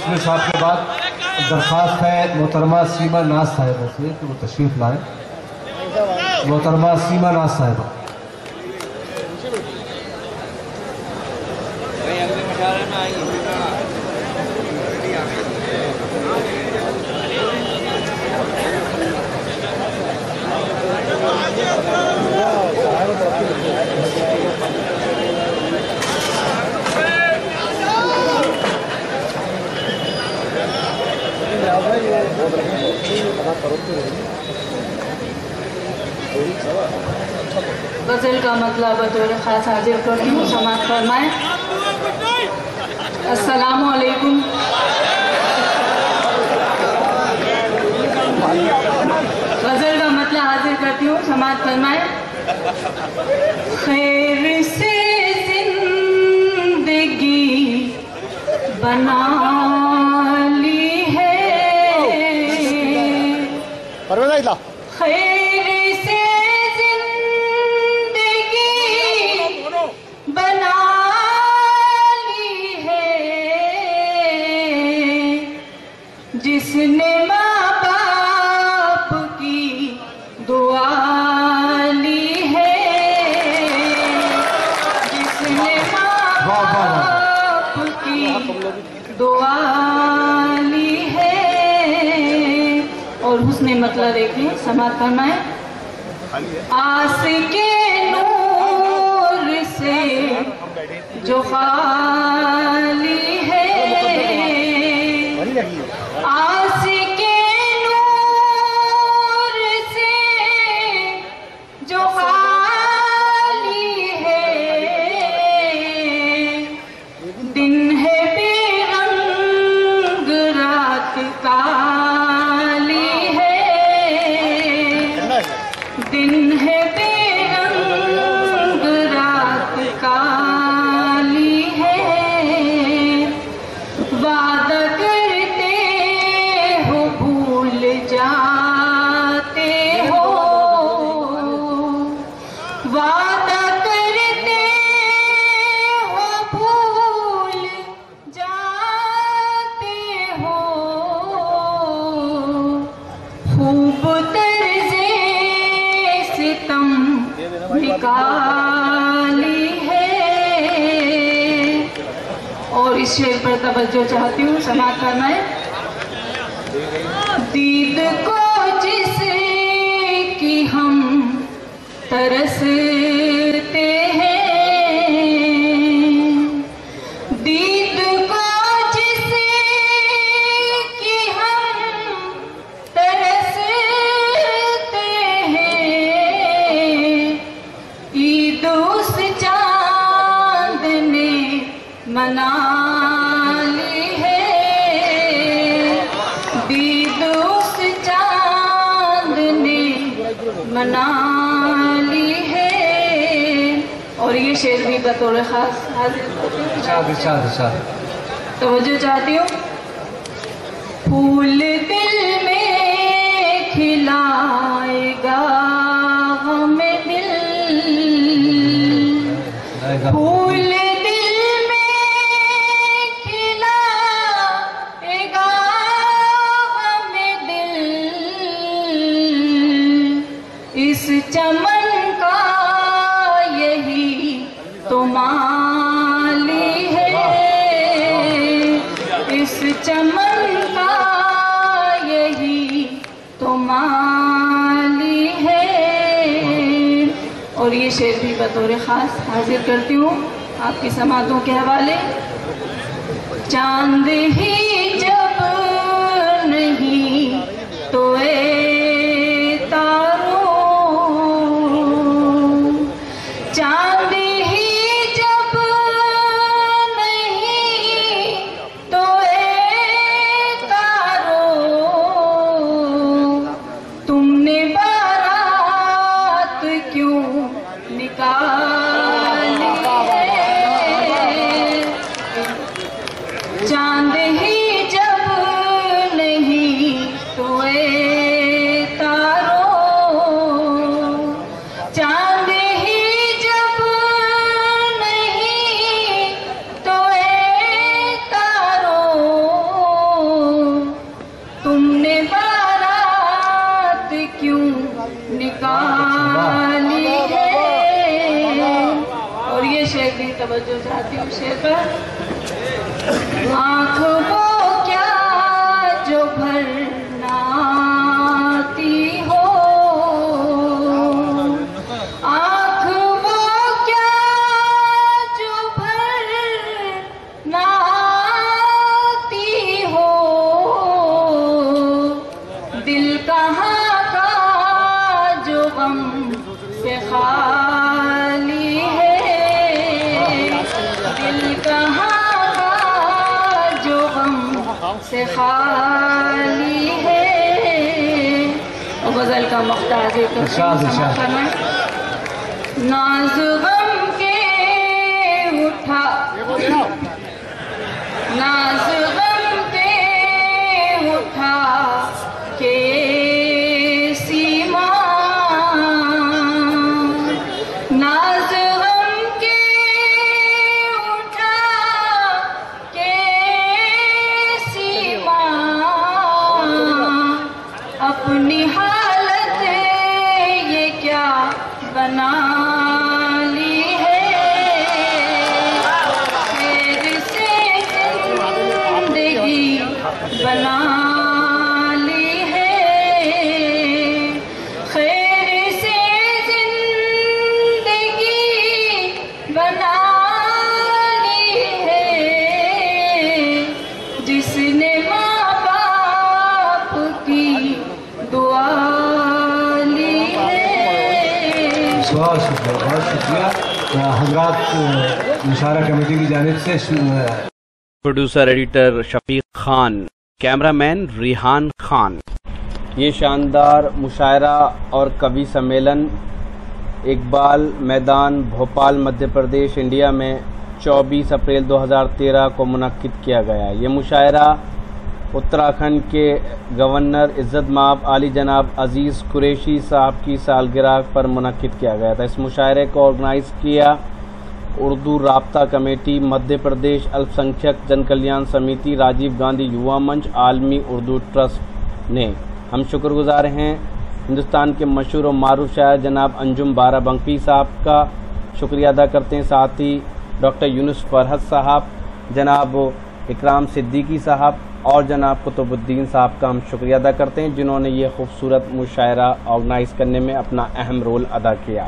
मुस्लिम साहब के बाद दरख्वास्त है मोहतरमा सीमा नाज साहिबा से कि वो तशरीफ लाए। मोहतरमा सीमा नाज साहिबा। गज़ल का मतलब बतौर ख़ास हाजिर करती हूँ, समाअत फरमाएं। अस्सलामु अलैकुम। गज़ल का मतलब हाजिर करती हूँ, समाअत फरमाएं। खैर से जिंदगी बना ली है, खैर से जिंदगी बना ली है, जिसने माँ बाप की दुआ ली है, जिसने माँ बाप की दुआ ली है। और हुस्ने मतलब देखिए, समाअत फरमाएं। आस के नूर से जो खाली है, आस के नूर से जो खाली है, दिन है बेरंग रात काली है, दिन है बेरंग रात काली है। वादा करते हो भूल जाते हो, वादा करते हो भूल जाते हो, खूब तर्ज़े सितम निकाली है। और इस शेर पर तवज्जो चाहती हूँ, समाअत फरमाएं। दीद को जिसकी हम तरसते हैं, दीद को जिसकी हम तरसते हैं, ईद उस चांद ने मना ली है, दीद उस चांद ने मना ली है। और ये शेर भी बतौर खास हाजिर तवज्जो चाहती हूँ। फूल दिल में खिलाएगा हमें दिल, फूल दिल में खिलाएगा हमें दिल, इस चमन का यही तो माली है, इस चमन का यही तो माली है। और ये शेर भी बतौर ख़ास हाजिर करती हूँ आपकी समातों के हवाले। चांद ही जब नहीं तो ए तारों, चांद ही जब नहीं तो ए तारों, तुमने बारात क्यों निकाली है, चांद ही जब नहीं तो ए शेर भी तवज्जो चाहती हूँ शेर पर। आँख वो क्या जो भरना आती हो, आँख वो क्या जो भरना आती हो, दिल कहाँ का जो गम से खाली है, दिल कहाँ का जो गम से खाली है। और गजल का मुख्तार करना, नाज गम के उठा, नाज गम के उठा के सीमा, नाज गम के उठा के सीमा, अपनी हालत ये क्या बना ली है, खैर से जिंदगी बना ली है, खैर से जिंदगी बना ली है, जिसने माँ बाप की दुआ ली है। बहुत शुक्रिया, बहुत शुक्रिया हजरात। मुशायरा कमेटी की जानिब से producer editor Shafiq Khan, cameraman Rehan Khan. ये शानदार मुशायरा और कवि सम्मेलन इकबाल मैदान भोपाल मध्य प्रदेश इंडिया में 24 अप्रैल 2013 को मुनक्किद किया गया। ये मुशायरा उत्तराखंड के गवर्नर इज़्ज़त माब आली जनाब अजीज़ कुरैशी साहब की सालगिरह पर मुनक्किद किया गया था। इस मुशायरे को ऑर्गेनाइज़ किया उर्दू राब्ता कमेटी, मध्य प्रदेश अल्पसंख्यक जन कल्याण समिति, राजीव गांधी युवा मंच, आलमी उर्दू ट्रस्ट ने। हम शुक्रगुजार हैं हिंदुस्तान के मशहूर और मारूफ शायर जनाब अंजुम बाराबंकी साहब का शुक्रिया अदा करते हैं। साथ ही डॉक्टर यूनुस फरहत साहब, जनाब इकराम सिद्दीकी साहब और जनाब कुतुबुद्दीन साहब का हम शुक्रिया अदा करते हैं जिन्होंने ये खूबसूरत मुशायरा ऑर्गेनाइज़ करने में अपना अहम रोल अदा किया।